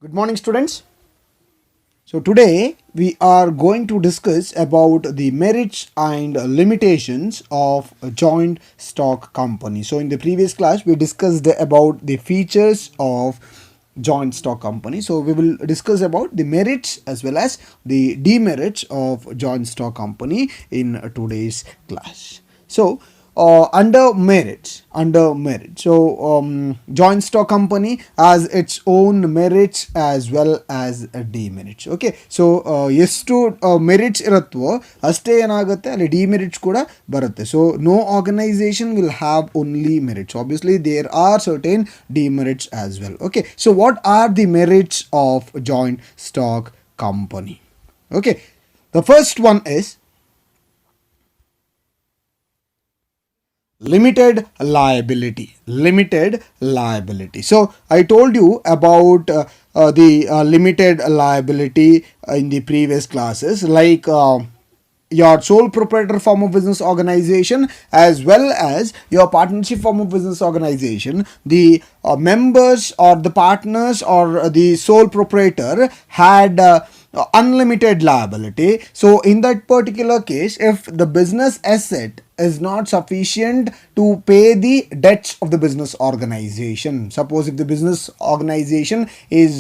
Good morning, students. So today we are going to discuss about the merits and limitations of a joint stock company. So in the previous class we discussed about the features of joint stock company. So we will discuss about the merits as well as the demerits of joint stock company in today's class. So under merit, so joint stock company has its own merits as well as demerits. Okay, so ಎಷ್ಟು merits ಇರುತ್ತೋ ಅಷ್ಟೇ ಏನಾಗುತ್ತೆ ಅಲ್ಲಿ demerits ಕೂಡ ಬರುತ್ತೆ. So no organisation will have only merits. Obviously there are certain demerits as well. Okay, so what are the merits of joint stock company? Okay, the first one is limited liability. So I told you about the limited liability in the previous classes, like your sole proprietor form of business organization as well as your partnership form of business organization. The members or the partners or the sole proprietor had unlimited liability. So in that particular case, if the business asset is not sufficient to pay the debts of the business organization, suppose if the business organization is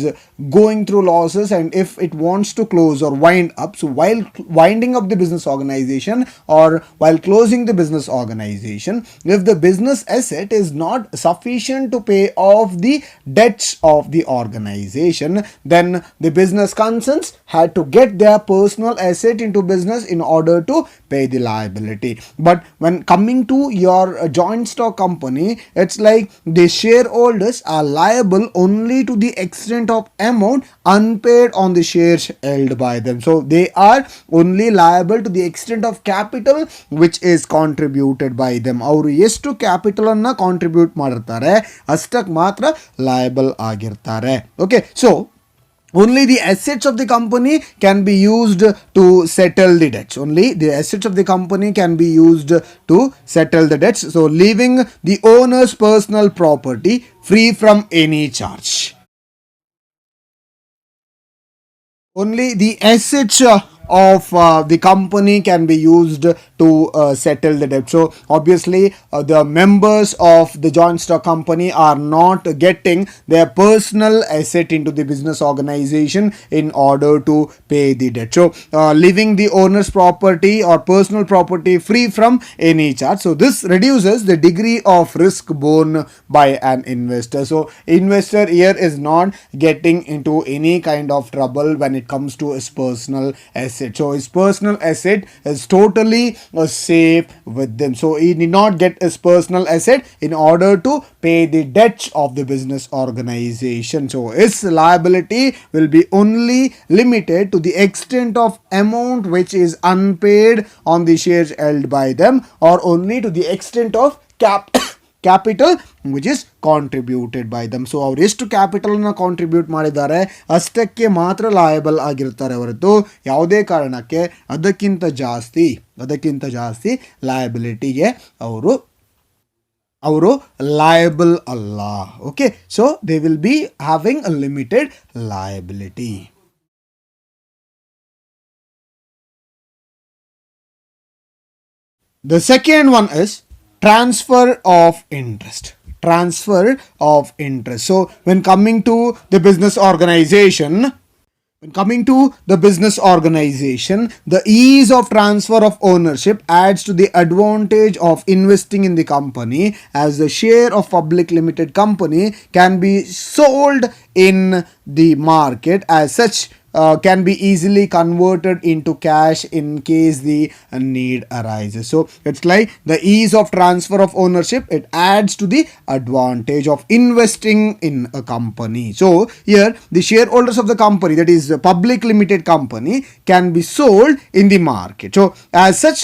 going through losses and if it wants to close or wind up, so while winding up the business organization or while closing the business organization, if the business asset is not sufficient to pay off the debts of the organization, then the business concerns had to get their personal asset into business in order to pay the liability. But when coming to your joint stock company, it's like the shareholders are liable only to the extent of amount unpaid on the shares held by them. So they are only liable to the extent of capital which is contributed by them. ಅವರು ಎಷ್ಟು capital ಅನ್ನ contribute ಮಾಡಿರ್ತಾರೆ ಅಷ್ಟಕ್ಕೆ ಮಾತ್ರ liable ಆಗಿರ್ತಾರೆ. Okay, so only the assets of the company can be used to settle the debts. Only the assets of the company can be used to settle the debts. So leaving the owner's personal property free from any charge. Only the assets of the company can be used to settle the debt. So obviously the members of the joint stock company are not getting their personal asset into the business organization in order to pay the debt. So leaving the owner's property or personal property free from any charge. So this reduces the degree of risk borne by an investor. So investor here is not getting into any kind of trouble when it comes to his personal asset. So his personal asset is totally safe with them. So he need not get his personal asset in order to pay the debts of the business organization. So his liability will be only limited to the extent of amount which is unpaid on the shares held by them, or only to the extent of capital which is contributed by dum. So ಅವ್ರು ಎಷ್ಟು ಕ್ಯಾಪಿಟಲ್ನ contribute ಮಾಡಿದ್ದಾರೆ ಅಷ್ಟಕ್ಕೆ ಮಾತ್ರ ಲಾಯಬಲ್ ಆಗಿರ್ತಾರೆ ಹೊರತು ಯಾವುದೇ ಕಾರಣಕ್ಕೆ ಅದಕ್ಕಿಂತ ಜಾಸ್ತಿ ಲಯಬಿಲಿಟಿಗೆ ಅವರು ಲಯಬಲ್ ಅಲ್ಲ. Okay, so they will be having a limited liability. The second one is transfer of interest. So when coming to the business organization, the ease of transfer of ownership adds to the advantage of investing in the company, as the share of public limited company can be sold in the market. As such, can be easily converted into cash in case the need arises. So it's like the ease of transfer of ownership, it adds to the advantage of investing in a company. So here the shareholders of the company, that is a public limited company, can be sold in the market. So as such,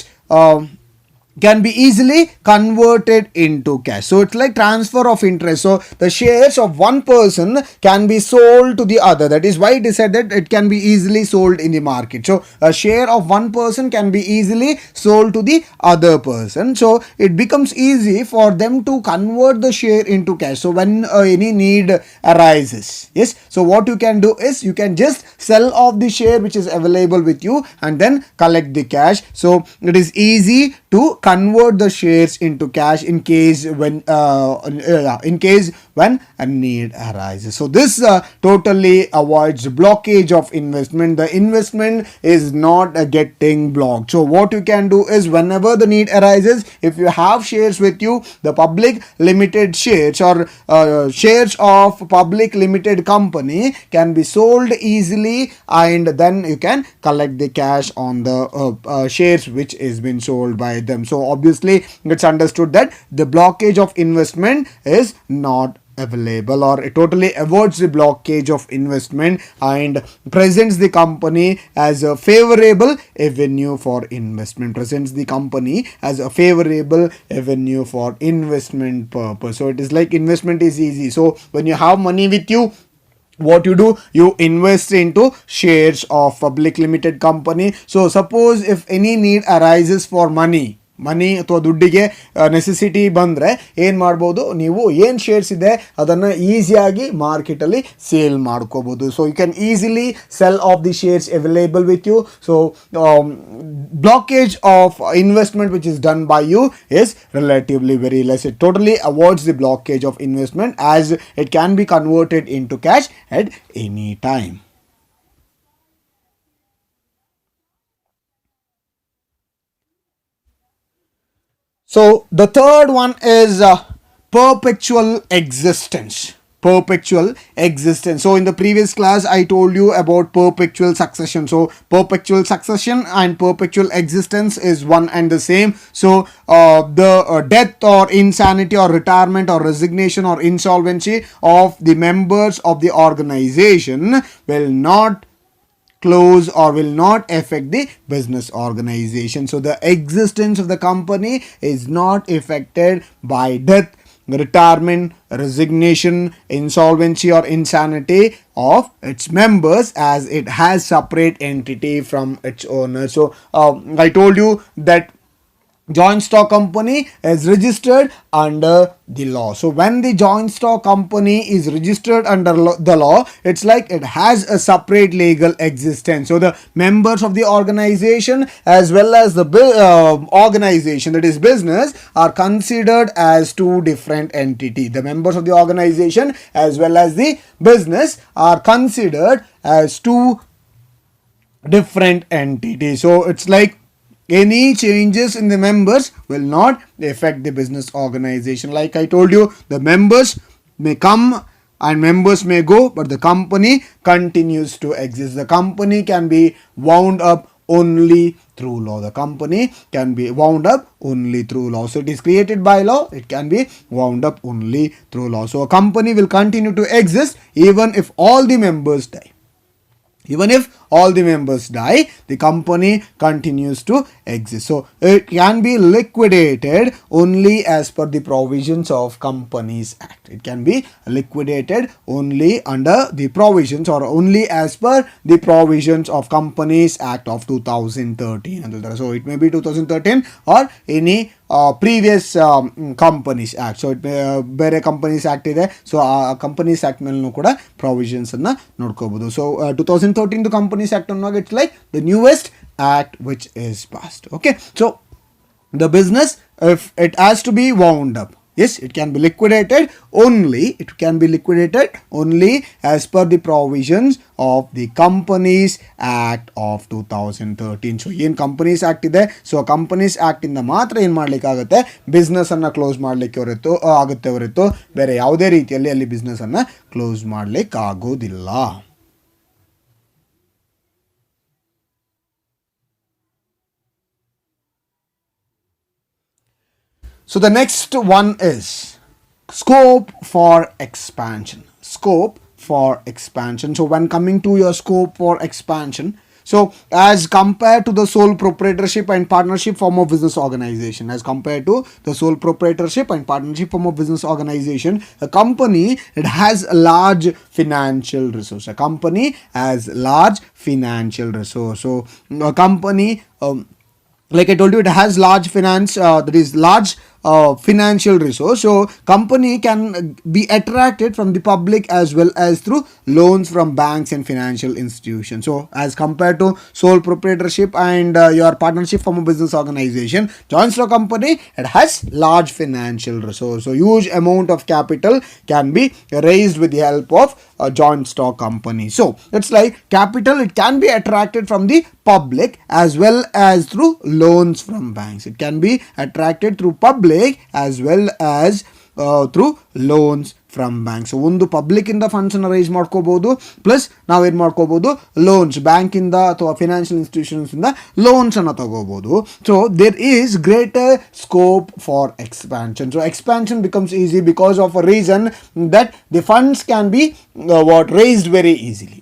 can be easily converted into cash. So it's like transfer of interest. So the shares of one person can be sold to the other. That is why it is said that it can be easily sold in the market. So a share of one person can be easily sold to the other person. So it becomes easy for them to convert the share into cash. So when any need arises, yes, so what you can do is you can just sell off the share which is available with you and then collect the cash. So it is easy to convert the shares into cash in case when a need arises. So this totally avoids blockage of investment. The investment is not getting blocked. So what you can do is whenever the need arises, if you have shares with you, the public limited shares or shares of public limited company can be sold easily, and then you can collect the cash on the shares which is been sold by them. So obviously it's understood that the blockage of investment is not available, or it totally avoids the blockage of investment and presents the company as a favorable avenue for investment, presents the company as a favorable avenue for investment purpose. So it is like investment is easy. So when you have money with you, what you do, you invest into shares of public limited company. So suppose if any need arises for ಮನಿ ಅಥವಾ ದುಡ್ಡಿಗೆ necessity ಬಂದರೆ ಏನು ಮಾಡ್ಬೋದು, ನೀವು ಏನು shares ಇದೆ ಅದನ್ನು ಈಸಿಯಾಗಿ ಮಾರ್ಕೆಟಲ್ಲಿ ಸೇಲ್ ಮಾಡ್ಕೋಬೋದು. So you can easily sell off the shares available with you. So blockage of investment which is done by you is relatively very less. It totally avoids the blockage of investment as it can be converted into cash at any time. So the third one is perpetual existence. Perpetual existence. So in the previous class I told you about perpetual succession. So perpetual succession and perpetual existence is one and the same. So the death or insanity or retirement or resignation or insolvency of the members of the organization will not close or will not affect the business organization. So the existence of the company is not affected by death, retirement, resignation, insolvency or insanity of its members, as it has separate entity from its owner. So I told you that joint stock company is registered under the law. So when the joint stock company is registered under the law, it's like it has a separate legal existence. So the members of the organization as well as the organization, that is business, are considered as two different entities. The members of the organization as well as the business are considered as two different entities. So it's like any changes in the members will not affect the business organization. Like I told you, the members may come and members may go, but the company continues to exist. The company can be wound up only through law. The company can be wound up only through law. So it is created by law, it can be wound up only through law. So a company will continue to exist even if all the members die. Even if all the members die, the company continues to exist. So it can be liquidated only as per the provisions of Companies Act. It can be liquidated only under the provisions or only as per the provisions of Companies Act of 2013. So it may be 2013 or any previous Companies Act. So it ಬೇರೆ Companies Act ಇದೆ. So ಆ Companies Act ಮೇಲೂ ಕೂಡ provisions ಅನ್ನ ನೋಡ್ಕೋಬಹುದು. So 2013 Companies Act ಅನ್ನುವಾಗ it's like the newest act which is passed. Okay, so the business, if it has to be wound up, yes, it can be liquidated only. It can be liquidated only as per the provisions of the Companies Act of 2013. So ಏನು Companies Act ಇದೆ, so Companies Act ಇಂದ ಮಾತ್ರ ಏನು ಮಾಡಲಿಕ್ಕಾಗುತ್ತೆ, business ಅನ್ನ close ಮಾಡಲಿಕ್ಕೆ ಆಗುತ್ತೆ ಹೊರತು ಬೇರೆ ಯಾವುದೇ ರೀತಿಯಲ್ಲಿ ಅಲ್ಲಿ ಬಿಸ್ನೆಸ್ ಅನ್ನ ಕ್ಲೋಸ್ ಮಾಡಲಿಕ್ಕೆ ಆಗೋದಿಲ್ಲ. So the next one is scope for expansion. Scope for expansion. So when coming to your scope for expansion, So as compared to the sole proprietorship and partnership form of business organization, as compared to the sole proprietorship and partnership form of business organization, a company, it has a large financial resource. A company has large financial resource. So a company, like I told you, it has large finance, that is large financial resource. So company can be attracted from the public as well as through loans from banks and financial institutions. So as compared to sole proprietorship and your partnership from a business organization, joint stock company, it has large financial resource. So huge amount of capital can be raised with the help of a joint stock company. So it's like capital, it can be attracted from the public as well as through loans from banks. It can be attracted through public as well as through loans from bank. So ಒಂದು public ಇಂದ funds ಅನ್ನು rice ಮಾಡ್ಕೋಬಹುದು, plus ನಾವೇನ್ ಮಾಡ್ಕೋಬಹುದು, loans ಬ್ಯಾಂಕಿಂದ ಅಥವಾ financial institutions ಇಂದ loans ಅನ್ನು ತಗೋಬಹುದು. So there is greater scope for expansion. So expansion becomes easy because of a reason that the funds can be raised very easily.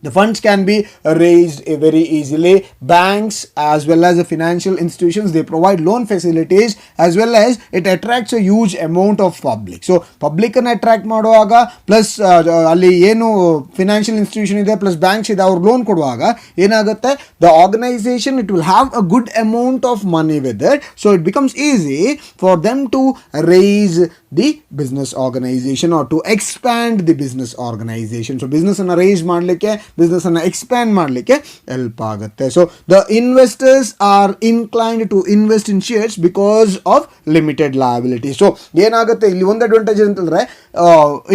The funds can be raised very easily. Banks as well as the financial institutions, they provide loan facilities as well as it attracts a huge amount of public. So public ಅನ್ನು attract ಮಾಡುವಾಗ plus ಅಲ್ಲಿ ಏನು financial institution ಇದೆ plus banks ಇದೆ ಅವ್ರು loan ಕೊಡುವಾಗ ಏನಾಗುತ್ತೆ, the organisation it will have a good amount of money with it. So it becomes easy for them to raise the business organisation or to expand the business organisation. So business ಅನ್ನು raise ಮಾಡಲಿಕ್ಕೆ, business ಅನ್ನು expand ಮಾಡಲಿಕ್ಕೆ help ಆಗುತ್ತೆ. So the investors are inclined to invest in shares because of limited liability. So ಏನಾಗುತ್ತೆ ಇಲ್ಲಿ ಒಂದು advantage ಅಂತಂದ್ರೆ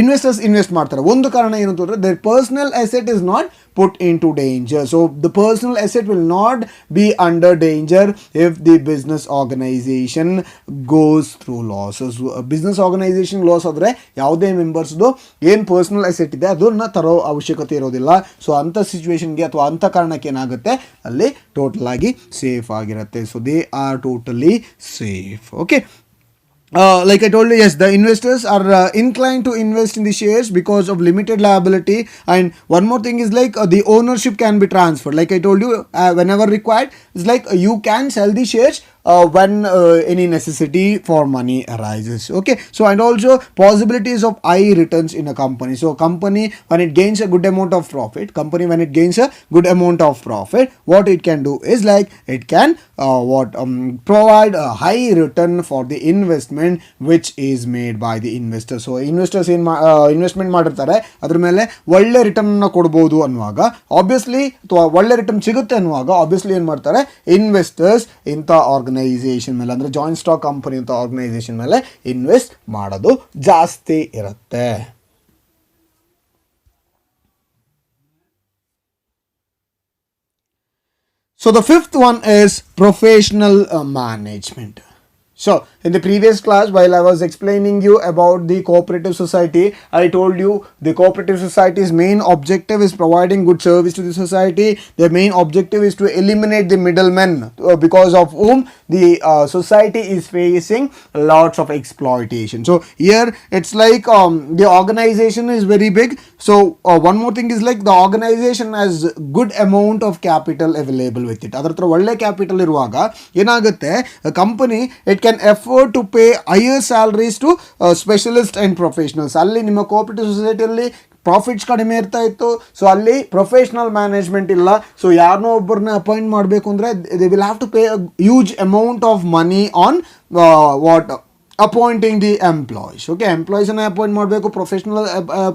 investors invest ಮಾಡ್ತಾರೆ. ಒಂದು ಕಾರಣ ಏನು ಅಂತಂದ್ರೆ there personal asset is not put into danger. So the personal asset will not be under danger if the business organization goes through losses. Business organization loss ಆದರೆ ಯಾವುದೇ ಮೆಂಬರ್ಸ್ದು ಏನು ಪರ್ಸನಲ್ ಅಸೆಟ್ ಇದೆ ಅದನ್ನ ತರೋ ಅವಶ್ಯಕತೆ ಇರೋದಿಲ್ಲ. ಸೊ ಅಂಥ ಸಿಚುವೇಶನ್ಗೆ ಅಥವಾ ಅಂಥ ಕಾರಣಕ್ಕೆ ಏನಾಗುತ್ತೆ, ಅಲ್ಲಿ ಟೋಟಲ್ ಆಗಿ ಸೇಫ್ ಆಗಿರುತ್ತೆ. So they are totally safe. Okay. Like I told you, yes, the investors are inclined to invest in the shares because of limited liability. And one more thing is like the ownership can be transferred. Like I told you, whenever required, it's like you can sell the shares when any necessity for money arises. Okay. So and also possibilities of high returns in a company. So company when it gains a good amount of profit, what it can do is like it can provide a high return for the investment which is made by the investor. So investors in investment ಮಾಡಿರ್ತಾರೆ, ಅದ್ರ ಮೇಲೆ ಒಳ್ಳೆ return ಕೊಡ್ಬೋದು ಅನ್ನುವಾಗ obviously ಅಥವಾ ಒಳ್ಳೆ return ಸಿಗುತ್ತೆ ಅನ್ನುವಾಗ ಆಬ್ವಿಯಸ್ಲಿ ಏನು ಮಾಡ್ತಾರೆ, ಇನ್ವೆಸ್ಟರ್ಸ್ ಇಂಥ ಆರ್ಗನೈಸೇಷನ್ ಮೇಲೆ ಅಂದರೆ ಜಾಯಿಂಟ್ ಸ್ಟಾಕ್ ಕಂಪನಿ ಅಂತ ಆರ್ಗನೈಸೇಷನ್ ಮೇಲೆ ಇನ್ವೆಸ್ಟ್ ಮಾಡೋದು ಜಾಸ್ತಿ ಇರುತ್ತೆ. So the fifth one is professional management. So in the previous class, while I was explaining you about the cooperative society, I told you the cooperative society's main objective is providing good service to the society. Their main objective is to eliminate the middlemen because of whom the society is facing lots of exploitation. So here it's like the organization is very big. So one more thing is like the organization has good amount of capital available with it. ಅದರ ಹತ್ರ ಒಳ್ಳೆ capital ಇರುವಾಗ ಏನಾಗುತ್ತೆ, company it can afford to pay higher salaries to specialists and professionals. ಅಲ್ಲಿ ನಿಮ್ಮ cooperative ಸೊಸೈಟಿಯಲ್ಲಿ profits ಕಡಿಮೆ ಇರ್ತಾ ಇತ್ತು. ಸೊ ಅಲ್ಲಿ ಪ್ರೊಫೆಷ್ನಲ್ ಮ್ಯಾನೇಜ್ಮೆಂಟ್ ಇಲ್ಲ. ಸೊ ಯಾರನ್ನೋ ಒಬ್ಬರನ್ನ ಅಪಾಯಿಂಟ್ ಮಾಡಬೇಕು ಅಂದರೆ they will have to pay huge amount of money on appointing the employees. Okay, ಎಂಪ್ಲಾಯೀಸನ್ನ ಅಪಾಯಿಂಟ್ ಮಾಡಬೇಕು,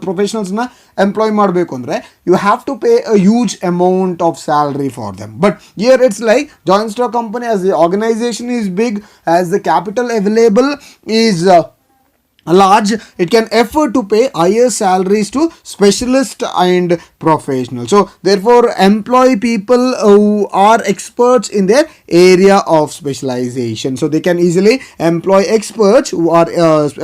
ಪ್ರೊಫೆಷನಲ್ಸ್ನ ಎಂಪ್ಲಾಯ್ ಮಾಡಬೇಕು ಅಂದರೆ you have to pay a huge amount of salary for them. But here it's like joint stock company as the organisation is big, as the capital available is large, it can afford to pay higher salaries to specialists and professionals. So therefore employ people who are experts in their area of specialization. So they can easily employ experts who are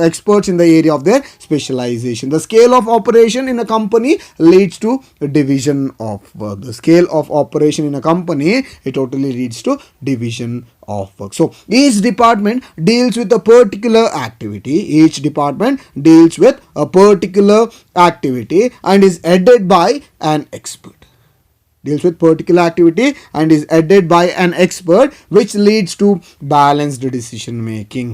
experts in the area of their specialization. The scale of operation in a company leads to a division of work. The scale of operation in a company, it totally leads to division of work. So each department deals with a particular activity. Each department deals with a particular activity and is headed by an expert. deals with particular activity and is headed by an expert, which leads to balanced decision making.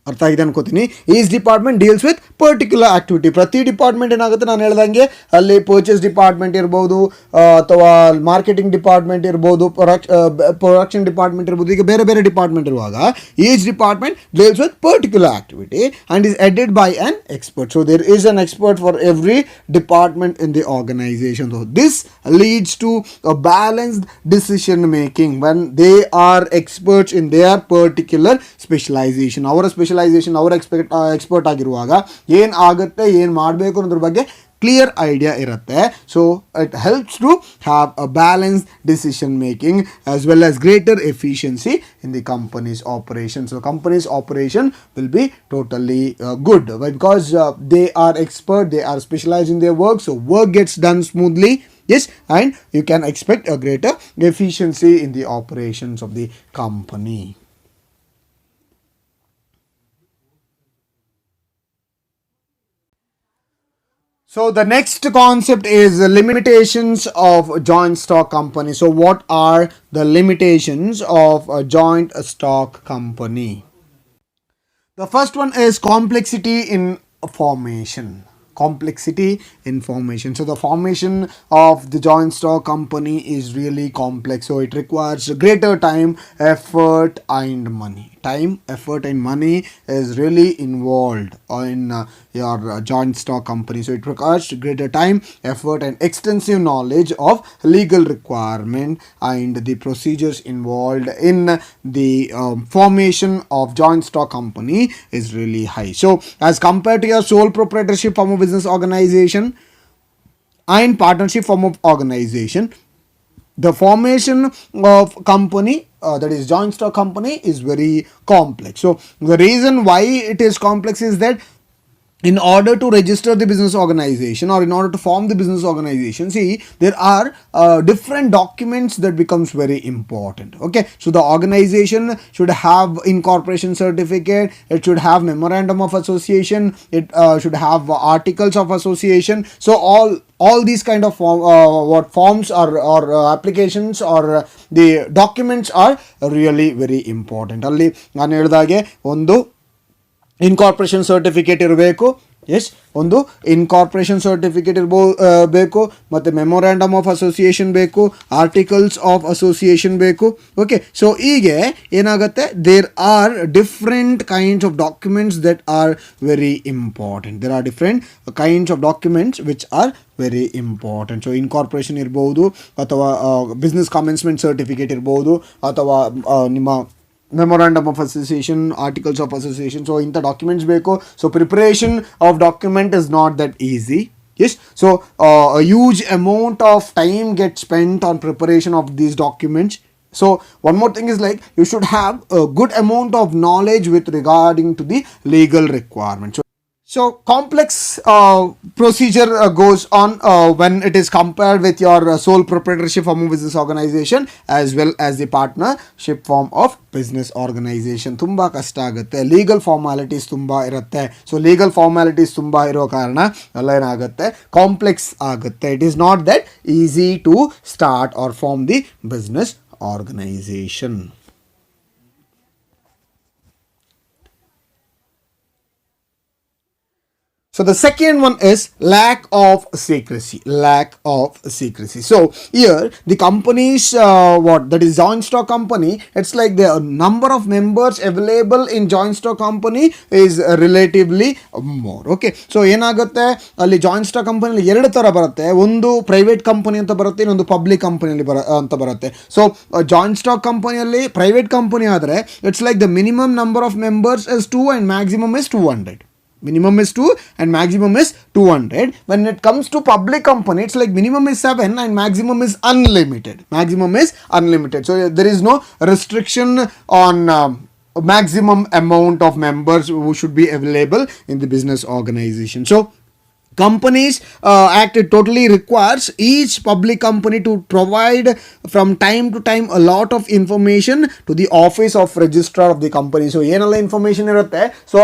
ಅರ್ಥ ಆಗಿದೆ ಅನ್ಕೋತೀನಿ. Is department deals with particular activity. ಪ್ರತಿ department ಏನಾಗುತ್ತೆ, ನಾನು ಹೇಳ್ದಂಗೆ ಅಲ್ಲಿ purchase department ಇರ್ಬೋದು, ಅಥವಾ ಮಾರ್ಕೆಟಿಂಗ್ ಡಿಪಾರ್ಟ್ಮೆಂಟ್ ಇರ್ಬೋದು, ಪ್ರೊಡಕ್ಷನ್ ಡಿಪಾರ್ಟ್ಮೆಂಟ್ ಇರ್ಬೋದು, ಈಗ ಬೇರೆ ಬೇರೆ ಡಿಪಾರ್ಟ್ಮೆಂಟ್ ಇರುವಾಗ each department deals with particular activity and is headed by an expert. So there is an expert for every department in the organisation. So this leads to a balanced decision making when they are experts in their particular specialization. ಅವರ specialisation, ಅವರ expert ಆಗಿರುವಾಗ ಏನು ಆಗುತ್ತೆ, ಏನು ಮಾಡಬೇಕು ಅನ್ನೋದ್ರ ಬಗ್ಗೆ clear idea ಇರುತ್ತೆ. So it helps to have a balance decision making as well as greater efficiency in the companies operation. So companies operation will be totally good because they are expert, they are specialized in their work, so work gets done smoothly. Yes, and you can expect a greater efficiency in the operations of the company. So the next concept is the limitations of joint stock company. So what are the limitations of a joint stock company? The first one is complexity in formation. Complexity in formation. So the formation of the joint stock company is really complex. So it requires greater time, effort and money. Time, effort and money is really involved in your joint stock company. So it requires greater time, effort and extensive knowledge of legal requirement and the procedures involved in the formation of joint stock company is really high. So as compared to your sole proprietorship form of business organization and partnership form of organization, the formation of company, that is joint stock company, is very complex. So the reason why it is complex is that in order to register the business organization or in order to form the business organization, see, there are different documents that becomes very important. Okay, so the organization should have incorporation certificate, it should have memorandum of association, it should have articles of association. So all these kind of what forms or applications or the documents are really very important. ಅಲ್ಲಿ ನಾನು ಹೇಳಿದಾಗೆ ಒಂದು incorporation certificate ಇರಬೇಕು. Yes, ಒಂದು incorporation certificate ಬೇಕು, ಮತ್ತು memorandum of association ಬೇಕು, articles of association ಬೇಕು. ಓಕೆ, ಸೊ ಹೀಗೆ ಏನಾಗುತ್ತೆ, there are different kinds of documents that are very important. There are different kinds of documents which are very important. So incorporation ಇರ್ಬೋದು, ಅಥವಾ business commencement certificate ಇರ್ಬೋದು, ಅಥವಾ ನಿಮ್ಮ memorandum of association, articles of association. So inta documents beko. So preparation of document is not that easy. Yes, so a huge amount of time gets spent on preparation of these documents. So one more thing is like you should have a good amount of knowledge with regarding to the legal requirements. So complex procedure goes on when it is compared with your sole proprietorship form of business organization as well as the partnership form of business organization. ತುಂಬ ಕಷ್ಟ ಆಗುತ್ತೆ, legal formalities ತುಂಬ ಇರುತ್ತೆ. So legal formalities ತುಂಬ ಇರೋ ಕಾರಣ ಎಲ್ಲ ಏನಾಗುತ್ತೆ, ಕಾಂಪ್ಲೆಕ್ಸ್ ಆಗುತ್ತೆ. It is not that easy to start or form the business organisation. So the second one is lack of secrecy. Lack of secrecy. So here the companies, that is joint stock company, it's like the number of members available in joint stock company is relatively more. Okay, so ಏನಾಗುತ್ತೆ, ಅಲ್ಲಿ joint stock ಕಂಪನಿಯಲ್ಲಿ ಎರಡು ಥರ ಬರುತ್ತೆ. ಒಂದು private company ಅಂತ ಬರುತ್ತೆ, ಇನ್ನೊಂದು ಪಬ್ಲಿಕ್ ಕಂಪನಿಯಲ್ಲಿ ಅಂತ ಬರುತ್ತೆ. ಸೊ ಜಾಯಿಂಟ್ ಸ್ಟಾಕ್ ಕಂಪನಿಯಲ್ಲಿ ಪ್ರೈವೇಟ್ ಕಂಪನಿ ಆದರೆ it's like the minimum number of members is 2 and maximum is 200. Minimum is 2 and maximum is 200. When it comes to public company, it's like minimum is 7 and maximum is unlimited. Maximum is unlimited. So there is no restriction on maximum amount of members who should be available in the business organization. So Companies Act it totally requires each public company to provide from time to time a lot of information to the office of registrar of the company. So ಏನೆಲ್ಲ information ಇರುತ್ತೆ, so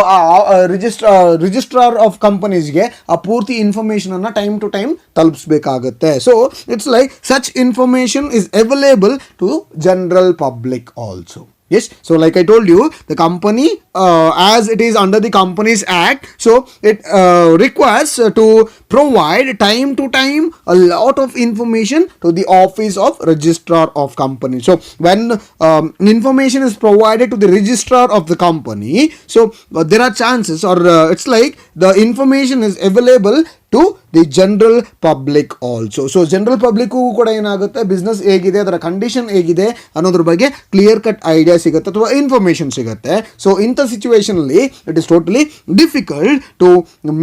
registrar of ಕಂಪನೀಸ್ಗೆ ಆ ಪೂರ್ತಿ information ಅನ್ನ time to time ತಲುಪಿಸಬೇಕಾಗುತ್ತೆ. So it's like such information is available to general public also. Yes, so like I told you, the company, as it is under the Companies Act, so it requires to provide time to time a lot of information to the office of registrar of company. So when information is provided to the registrar of the company, so there are chances, or it's like the information is available to the general public also. So general ಪಬ್ಲಿಕ್ಗೂ ಕೂಡ ಏನಾಗುತ್ತೆ, business ಹೇಗಿದೆ, ಅದರ condition ಹೇಗಿದೆ ಅನ್ನೋದ್ರ ಬಗ್ಗೆ clear cut idea ಸಿಗುತ್ತೆ ಅಥವಾ ಇನ್ಫಾರ್ಮೇಷನ್ ಸಿಗುತ್ತೆ. ಸೊ ಇಂಥ ಸಿಚುವೇಶನಲ್ಲಿ it is totally difficult to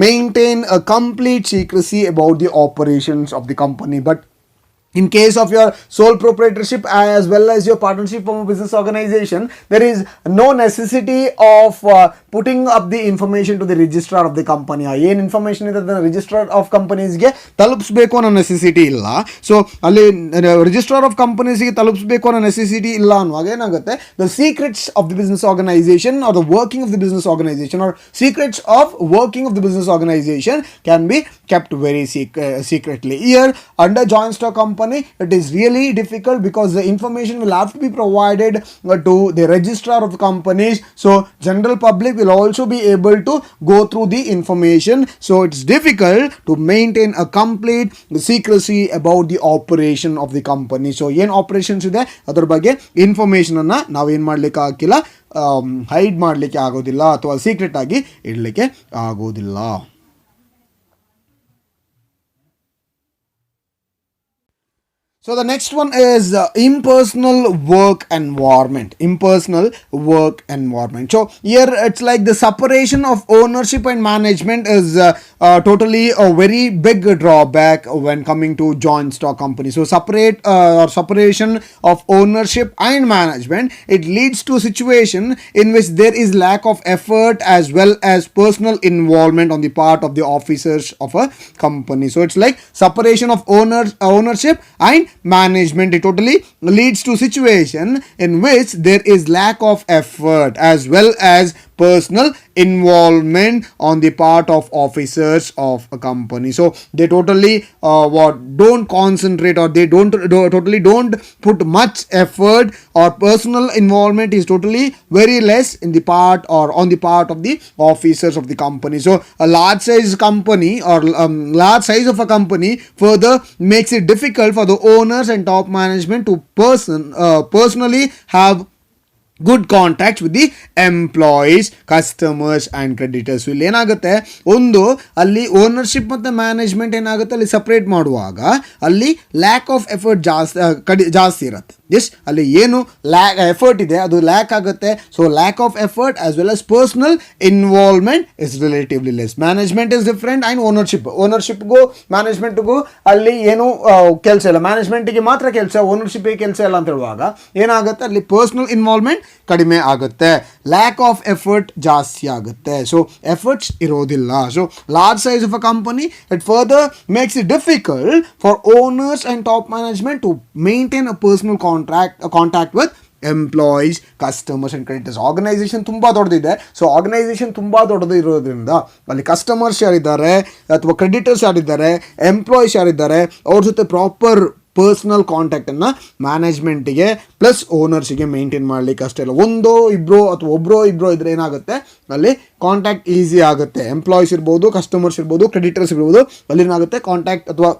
maintain a complete secrecy about the operations of the company. But in case of your sole proprietorship as well as your partnership from a business organization, there is no necessity of putting up the information to the registrar of the company. ಏನು information ಇದೆ ಅದನ್ನು registrar of ಕಂಪನೀಸ್ಗೆ ತಲುಪಿಸಬೇಕು ಅನ್ನೋ necessity ಇಲ್ಲ. So ಅಲ್ಲಿ registrar of ಕಂಪನೀಸ್ಗೆ ತಲುಪಿಸಬೇಕು ಅನ್ನೋ necessity ಇಲ್ಲ ಅನ್ನುವಾಗ ಏನಾಗುತ್ತೆ, the secrets of the business organisation or the working of the business organisation are secrets of working of the business organisation can be kept very secretly. Here under joint stock company it is really difficult because the information will have to be provided to the registrar of the companies. So general public will also be able to go through the information. So it's difficult to maintain a complete secrecy about the operation of the company. So ಏನು operations ಇದೆ ಅದರ ಬಗ್ಗೆ information ಅನ್ನ ನಾವೇನು ಮಾಡಲಿಕ್ಕೆ ಆಗಿಲ್ಲ, hide ಮಾಡಲಿಕ್ಕೆ ಆಗೋದಿಲ್ಲ ಅಥವಾ ಸೀಕ್ರೆಟ್ ಆಗಿ ಇಡಲಿಕ್ಕೆ ಆಗೋದಿಲ್ಲ. So the next one is impersonal work environment. Impersonal work environment. So here it's like the separation of ownership and management is totally a very big drawback when coming to joint stock company. So separation of ownership and management, it leads to a situation in which there is lack of effort as well as personal involvement on the part of the officers of a company. So it's like separation of ownership and management. It totally leads to situation in which there is lack of effort as well as personal involvement on the part of officers of a company. So they totally don't concentrate, or they totally don't put much effort, or personal involvement is totally very less in the part or on the part of the officers of the company. So a large size company or large size of a company further makes it difficult for the owners and top management to personally have good contact with the employees, customers and creditors. ಇಲ್ಲಿ ಏನಾಗುತ್ತೆ, ಒಂದು ಅಲ್ಲಿ ownership ಮತ್ತು management ಏನಾಗುತ್ತೆ, ಅಲ್ಲಿ separate ಮಾಡುವಾಗ ಅಲ್ಲಿ lac of effort ಜಾಸ್ತಿ ಇರುತ್ತೆ. ಎಸ್, ಅಲ್ಲಿ ಏನು ಎಫರ್ಟ್ ಇದೆ ಅದು ಲ್ಯಾಕ್ ಆಗುತ್ತೆ. So lack of effort as well as personal involvement is relatively less. Management is different and ಓನರ್ಶಿಪ್ಗೂ ಮ್ಯಾನೇಜ್ಮೆಂಟ್ಗೂ ಅಲ್ಲಿ ಏನು ಕೆಲಸ ಇಲ್ಲ. ಮ್ಯಾನೇಜ್ಮೆಂಟಿಗೆ ಮಾತ್ರ ಕೆಲಸ, ಓನರ್ಶಿಪ್ಗೆ ಕೆಲಸ ಇಲ್ಲ ಅಂತ ಹೇಳುವಾಗ ಏನಾಗುತ್ತೆ, ಅಲ್ಲಿ ಪರ್ಸನಲ್ ಇನ್ವಾಲ್ವ್ಮೆಂಟ್ ಕಡಿಮೆ ಆಗುತ್ತೆ, ಲ್ಯಾಕ್ ಆಫ್ ಎಫರ್ಟ್ ಜಾಸ್ತಿ ಆಗುತ್ತೆ. ಸೊ ಎಫರ್ಟ್ಸ್ ಇರೋದಿಲ್ಲ. So large size of a company it further makes it difficult for owners and top management to maintain a personal contact with employees, customers and creditors. Organisation ತುಂಬ ದೊಡ್ಡದಿದೆ. So organisation ತುಂಬ ದೊಡ್ಡದು ಇರೋದ್ರಿಂದ ಅಲ್ಲಿ customers ಯಾರಿದ್ದಾರೆ ಅಥವಾ creditors ಯಾರಿದ್ದಾರೆ, employees ಯಾರಿದ್ದಾರೆ, ಅವ್ರ ಜೊತೆ ಪ್ರಾಪರ್ ಪರ್ಸ್ನಲ್ ಕಾಂಟ್ಯಾಕ್ಟನ್ನು ಮ್ಯಾನೇಜ್ಮೆಂಟಿಗೆ ಪ್ಲಸ್ ಓನರ್ಸಿಗೆ ಮೇಂಟೈನ್ ಮಾಡಲಿಕ್ಕೆ ಅಷ್ಟೇ ಇಲ್ಲ. ಒಬ್ಬರೋ ಇಬ್ಬರೋ ಇದ್ರೆ ಏನಾಗುತ್ತೆ, ಅಲ್ಲಿ ಕಾಂಟ್ಯಾಕ್ಟ್ ಈಸಿ ಆಗುತ್ತೆ. ಎಂಪ್ಲಾಯೀಸ್ ಇರ್ಬೋದು, ಕಸ್ಟಮರ್ಸ್ ಇರ್ಬೋದು, ಕ್ರೆಡಿಟರ್ಸ್ ಇರ್ಬೋದು, ಅಲ್ಲಿ ಏನಾಗುತ್ತೆ ಕಾಂಟ್ಯಾಕ್ಟ್ ಅಥವಾ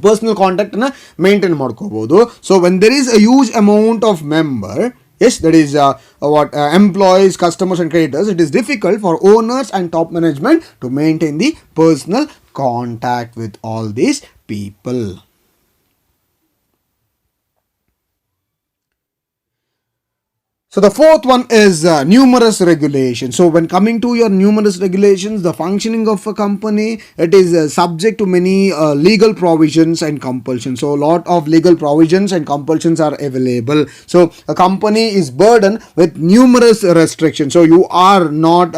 ಪರ್ಸನಲ್ ಕಾಂಟ್ಯಾಕ್ಟನ್ನು ಮೇಂಟೈನ್ ಮಾಡ್ಕೋಬೋದು. So when there is a huge amount of member, yes, that is employees, customers and creditors, it is difficult for owners and top management to maintain the personal contact with all these people. So the fourth one is numerous regulations. So when coming to your numerous regulations, the functioning of a company, it is subject to many legal provisions and compulsions. So a lot of legal provisions and compulsions are available. So a company is burdened with numerous restrictions. So you are not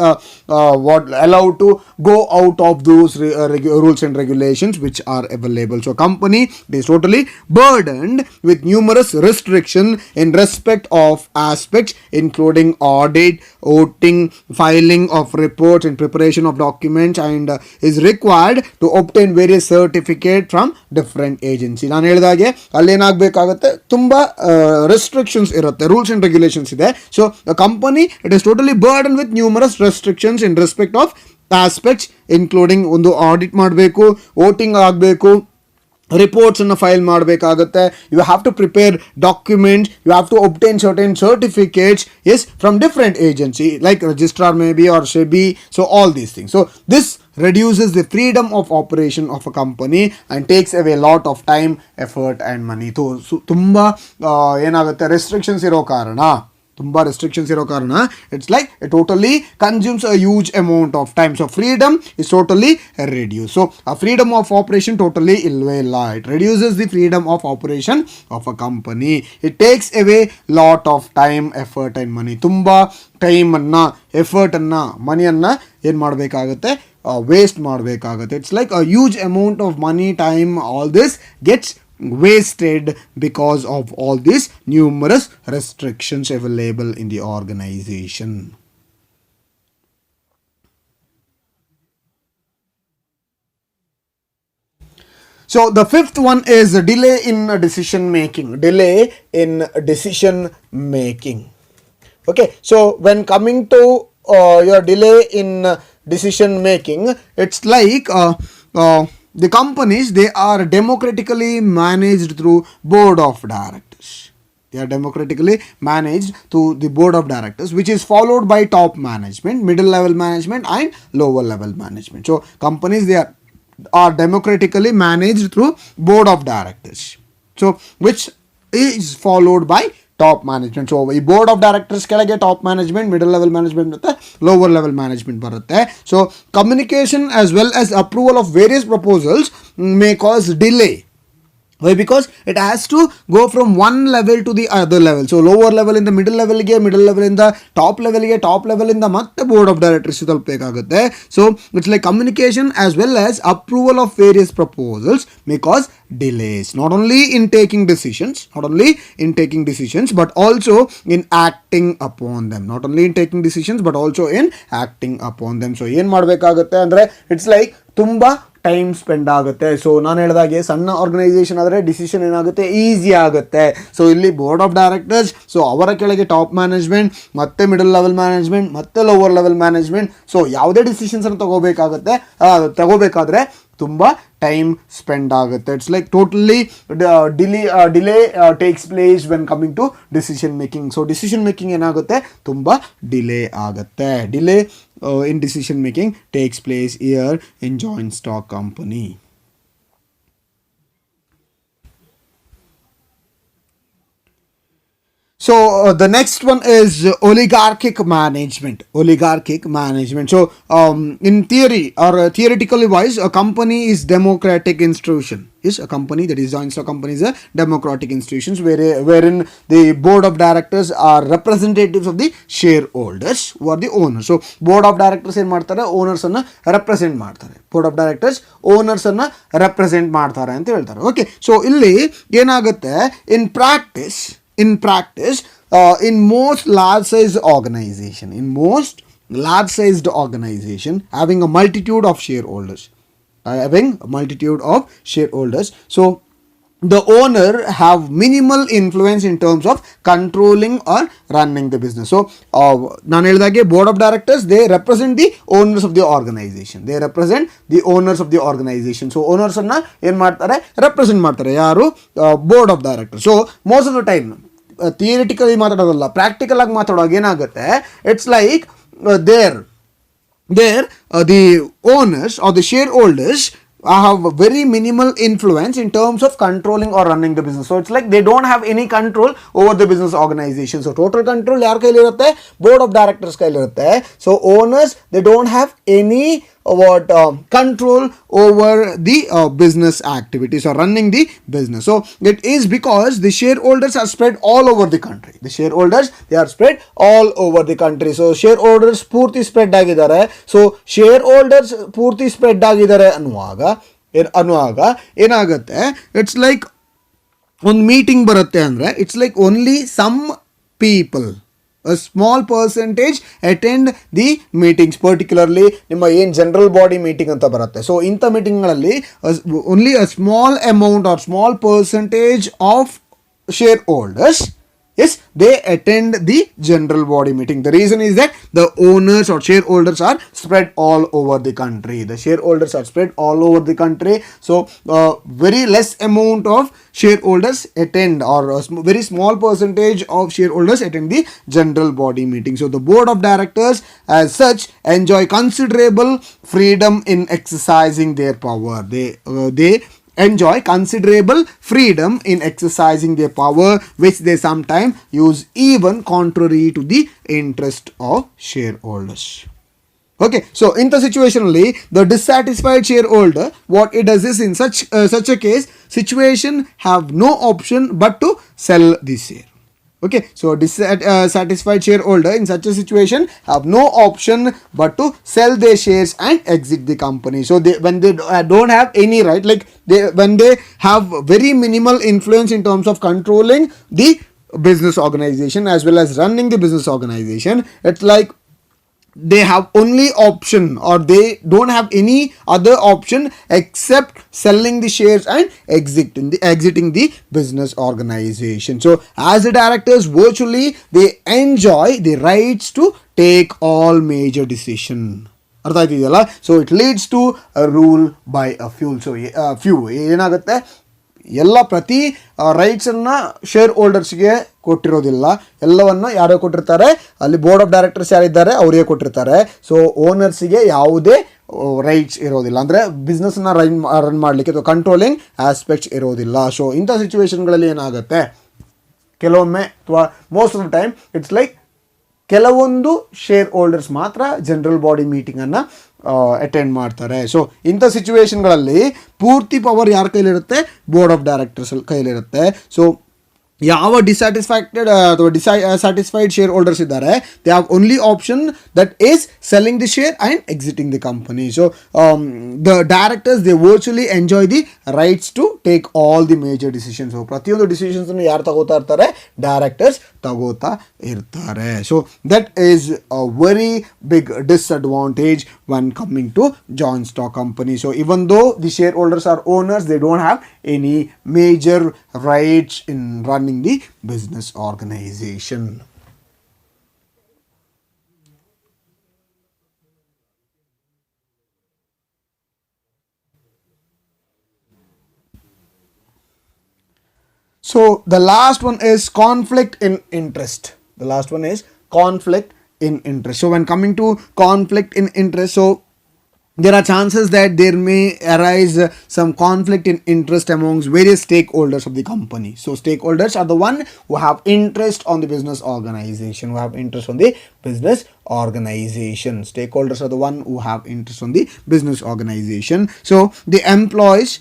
allowed to go out of those rules and regulations which are available. So company is totally burdened with numerous restrictions in respect of aspects including audit, auditing, filing of reports and preparation of documents, and is required to obtain various certificate from different agency. ನಾನು ಹೇಳಿದಾಗೆ ಅಲ್ಲೇನಾಗಬೇಕಾಗುತ್ತೆ, ತುಂಬ restrictions ಇರುತ್ತೆ, rules and regulations ಇದೆ. So company it is totally burden with numerous restrictions in respect of aspects including ಒಂದು audit ಮಾಡಬೇಕು, voting ಆಗಬೇಕು, reports ಅನ್ನು file ಮಾಡಬೇಕಾಗುತ್ತೆ, you have to prepare documents, you have to obtain certain certificates yes from different agency like registrar maybe or SEBI. So all these things, so this reduces the freedom of operation of a company and takes away a lot of time, effort and money. So ತುಂಬ ಏನಾಗುತ್ತೆ, restrictions ಇರೋ ಕಾರಣ, ತುಂಬ restrictions ಇರೋ ಕಾರಣ it's like it totally consumes a huge amount of time. So freedom is totally reduce. So ಆ freedom of operation totally ಇಲ್ವೇ ಇಲ್ಲ. It reduces the freedom of operation of a company. It takes away lot of time, effort and ಮನಿ. ತುಂಬ ಟೈಮನ್ನು, ಎಫರ್ಟನ್ನು, ಮನಿಯನ್ನು ಏನು ಮಾಡಬೇಕಾಗುತ್ತೆ, waste ಮಾಡಬೇಕಾಗುತ್ತೆ. It's like a huge amount of money, time, all this gets wasted because of all these numerous restrictions available in the organization. So the fifth one is delay in decision making. Delay in decision making. Okay, so when coming to your delay in decision making, it's like the companies, they are democratically managed through board of directors. They are democratically managed through the board of directors, which is followed by top management, middle level management and lower level management. So companies, they are democratically managed through board of directors, so which is followed by top management. So ಈ board of directors ಕೆಳಗೆ top management, middle level management ಮತ್ತು lower level management ಬರುತ್ತೆ. So communication as well as approval of various proposals may cause delay. Why? Because it has to go from one level to the other level. So lower level in the middle level ಗೆ, middle level in the top level ಗೆ, top level in the ಮತ್ತೆ board of directors ತಲುಪಬೇಕಾಗುತ್ತೆ. So it's like communication as well as approval of various proposals may cause delays, not only in taking decisions, but also in acting upon them. Not only in taking decisions but also in acting upon them. So ಏನು ಮಾಡಬೇಕಾಗುತ್ತೆ ಅಂದರೆ it's like ತುಂಬ time spend ಆಗುತ್ತೆ. So ನಾನು ಹೇಳಿದಾಗೆ ಸಣ್ಣ organisation ಆದರೆ decision ಏನಾಗುತ್ತೆ, ಈಸಿ ಆಗುತ್ತೆ. ಸೊ ಇಲ್ಲಿ ಬೋರ್ಡ್ ಆಫ್ ಡೈರೆಕ್ಟರ್ಸ್, ಸೊ ಅವರ ಕೆಳಗೆ ಟಾಪ್ ಮ್ಯಾನೇಜ್ಮೆಂಟ್, ಮತ್ತೆ ಮಿಡಲ್ ಲೆವೆಲ್ ಮ್ಯಾನೇಜ್ಮೆಂಟ್, ಮತ್ತೆ ಲೋವರ್ ಲೆವೆಲ್ ಮ್ಯಾನೇಜ್ಮೆಂಟ್. ಸೊ ಯಾವುದೇ ಡಿಸಿಷನ್ಸನ್ನು ತಗೋಬೇಕಾದ್ರೆ ತುಂಬ ಟೈಮ್ ಸ್ಪೆಂಡ್ ಆಗುತ್ತೆ. It's like totally delay takes place when coming to decision making. So decision making ಏನಾಗುತ್ತೆ, ತುಂಬ ಡಿಲೇ ಆಗುತ್ತೆ. Delay in decision making takes place here in joint stock company. So the next one is oligarchic management. So in theory or theoretically wise, a company is democratic institution. Yes, a company that is joint stock company is a democratic institutions wherein the board of directors are representatives of the shareholders who are the owners. So board of directors ಏನು ಮಾಡ್ತಾರೆ, owners ಅನ್ನ represent ಮಾಡ್ತಾರೆ. Board of directors owners ಅನ್ನ represent ಮಾಡ್ತಾರೆ ಅಂತ ಹೇಳ್ತಾರೆ. Okay, so ಇಲ್ಲಿ ಏನಾಗುತ್ತೆ, in practice, in most large-sized organization having a multitude of shareholders, so the owner have minimal influence in terms of controlling or running the business. So ನಾನು ಹೇಳಿದಾಗೆ board of directors, they represent the owners of the organization. So owners ಅನ್ನ ಏನು ಮಾಡ್ತಾರೆ, represent ಮಾಡ್ತಾರೆ. ಯಾರು, board of directors. So most of the time theoretically ಮಾತಾಡೋದಲ್ಲ, practical ಆಗಿ ಮಾತಾಡುವಾಗ ಏನಾಗುತ್ತೆ, it's like the owners or the shareholders have very minimal influence in terms of controlling or running the business. So it's like they don't have any control over the business organization. So total control ಯಾರ ಕೈಲಿ ಇರುತ್ತೆ? Board of directors ಕೈಲಿ ಇರುತ್ತೆ. So owners, they don't have any control over the business activities or running the business. So it is because the shareholders are spread all over the country. The shareholders, they are spread all over the country. So shareholders ಪೂರ್ತಿ spread ಆಗಿದ್ದಾರೆ. So shareholders ಪೂರ್ತಿ spread ಆಗಿದ್ದಾರೆ ಅನ್ನುವಾಗ ಏನಾಗುತ್ತೆ, it's like ಒಂದು meeting ಬರುತ್ತೆ ಅಂದರೆ it's like only some people, a small percentage attend the meetings, particularly ನಿಮ್ಮ ಏನು ಜನರಲ್ ಬಾಡಿ ಮೀಟಿಂಗ್ ಅಂತ ಬರುತ್ತೆ. ಸೊ ಇಂಥ ಮೀಟಿಂಗ್ಗಳಲ್ಲಿ only a small amount or small percentage of shareholders, yes, they attend the general body meeting. The reason is that the owners or shareholders are spread all over the country. The shareholders are spread all over the country. So very less amount of shareholders attend, or a very small percentage of shareholders attend the general body meeting. So the board of directors as such enjoy considerable freedom in exercising their power. They enjoy considerable freedom in exercising their power, which they sometimes use even contrary to the interest of shareholders. Okay, so in the situation only, the dissatisfied shareholder, what it does is, in such a case, situation have no option but to sell the share. Okay, so dissatisfied shareholder in such a situation have no option but to sell their shares and exit the company. So when they don't have any right, like when they have very minimal influence in terms of controlling the business organization as well as running the business organization, it's like they have only option, or they don't have any other option except selling the shares and exiting the business organization. So as the directors, virtually they enjoy the rights to take all major decision. ಅರ್ಥ ಆಯ್ತಿದೆಯಲ್ಲ? So it leads to rule by a few. So few ಏನಾಗುತ್ತೆ, ಎಲ್ಲ ಪ್ರತಿ ರೈಟ್ಸನ್ನು share ಹೋಲ್ಡರ್ಸ್ಗೆ ಕೊಟ್ಟಿರೋದಿಲ್ಲ, ಎಲ್ಲವನ್ನು ಯಾರೋ ಕೊಟ್ಟಿರ್ತಾರೆ, ಅಲ್ಲಿ board of directors ಯಾರಿದ್ದಾರೆ ಅವರಿಗೆ ಕೊಟ್ಟಿರ್ತಾರೆ. ಸೊ ಓನರ್ಸಿಗೆ ಯಾವುದೇ ರೈಟ್ಸ್ ಇರೋದಿಲ್ಲ, ಅಂದರೆ ಬಿಸ್ನೆಸ್ನ ರನ್ ಮಾಡಲಿಕ್ಕೆ ಅಥವಾ ಕಂಟ್ರೋಲಿಂಗ್ ಆಸ್ಪೆಕ್ಟ್ಸ್ ಇರೋದಿಲ್ಲ. ಸೊ ಇಂಥ ಸಿಚುವೇಶನ್ಗಳಲ್ಲಿ ಏನಾಗುತ್ತೆ, ಕೆಲವೊಮ್ಮೆ ಅಥವಾ most of the time it's like ಕೆಲವೊಂದು ಶೇರ್ ಹೋಲ್ಡರ್ಸ್ ಮಾತ್ರ ಜನರಲ್ ಬಾಡಿ ಮೀಟಿಂಗನ್ನು ಅಟೆಂಡ್ ಮಾಡ್ತಾರೆ. ಸೊ ಇಂಥ ಸಿಚುವೇಶನ್ಗಳಲ್ಲಿ ಪೂರ್ತಿ ಪವರ್ ಯಾರ ಕೈಲಿರುತ್ತೆ? ಬೋರ್ಡ್ ಆಫ್ ಡೈರೆಕ್ಟರ್ಸ್ ಕೈಲಿರುತ್ತೆ. ಸೊ ಯಾವ ಡಿಸ್ಸ್ಯಾಟಿಸ್ಫ್ಯಾಕ್ಟೆಡ್ ಅಥವಾ ಸ್ಯಾಟಿಸ್ಫೈಡ್ ಶೇರ್ ಹೋಲ್ಡರ್ಸ್ ಇದ್ದಾರೆ, they have only option that is selling the share and exiting the company. So the directors they virtually enjoy the rights to take all the major decisions. So ಪ್ರತಿಯೊಂದು ಡಿಸಿಷನ್ಸನ್ನು ಯಾರು ತಗೋತಾ ಇರ್ತಾರೆ? Directors ತಗೋತಾ ಇರ್ತಾರೆ. So that is a very big disadvantage when coming to joint stock company. So even though the shareholders are owners, they don't have any major rights in running the business organization. So the last one is conflict in interest. The last one is conflict in interest. So when coming to conflict in interest, so there are chances that there may arise some conflict in interest amongst various stakeholders of the company. So stakeholders are the one who have interest on the business organization, Stakeholders are the one who have interest on the business organization. So the employees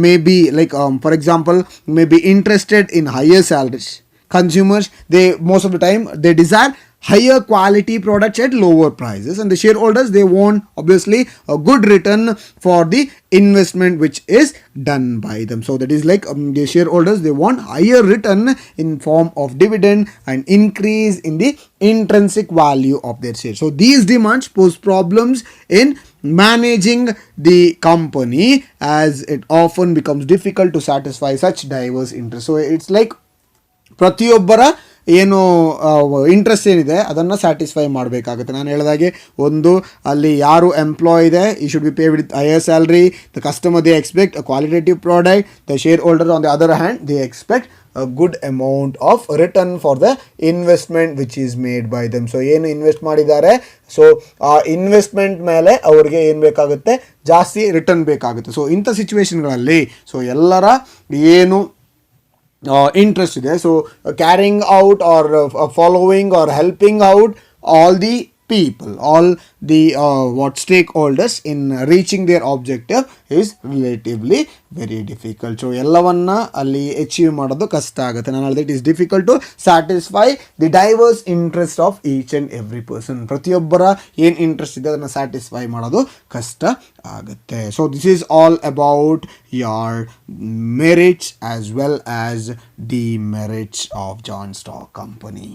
may be like, for example, may be interested in higher salaries. Consumers, they most of the time they desire higher quality products at lower prices, and the shareholders, they want obviously a good return for the investment which is done by them. So that is like the shareholders, they want higher return in form of dividend and increase in the intrinsic value of their shares. So these demands pose problems in managing the company, as it often becomes difficult to satisfy such diverse interests. So it's like ಪ್ರತಿಯೊಬ್ಬರ ಏನು interest ಏನಿದೆ ಅದನ್ನು satisfy ಮಾಡಬೇಕಾಗುತ್ತೆ. ನಾನು ಹೇಳಿದಾಗೆ, ಒಂದು ಅಲ್ಲಿ ಯಾರು ಎಂಪ್ಲಾಯ್ ಇದೆ, ಈ should be pay with higher salary. The customer they expect a qualitative product. The share holder on the other hand they expect good amount of return for the investment which is made by them. So ಏನು invest ಮಾಡಿದ್ದಾರೆ, so ಆ investment ಮೇಲೆ ಅವ್ರಿಗೆ ಏನು ಬೇಕಾಗುತ್ತೆ, ಜಾಸ್ತಿ return ಬೇಕಾಗುತ್ತೆ. So ಇಂಥ ಸಿಚುವೇಶನ್ಗಳಲ್ಲಿ ಸೊ ಎಲ್ಲರ ಏನು interest ಇದೆ, so carrying out or following or helping out all the people, all the what stakeholders in reaching their objective is relatively very difficult. So ಎಲ್ಲವನ್ನ ಅಲ್ಲಿ ಅಚೀವ್ ಮಾಡೋದು ಕಷ್ಟ ಆಗುತ್ತೆ. ನಾನು ಹೇಳಿದೆ it is difficult to satisfy the diverse interest of each and every person. ಪ್ರತಿಯೊಬ್ಬರ ಏನು interest ಇದೆ ಅದನ್ನು ಸ್ಯಾಟಿಸ್ಫೈ ಮಾಡೋದು ಕಷ್ಟ ಆಗುತ್ತೆ. So this is all about your merits as well as demerits of John Stock Company.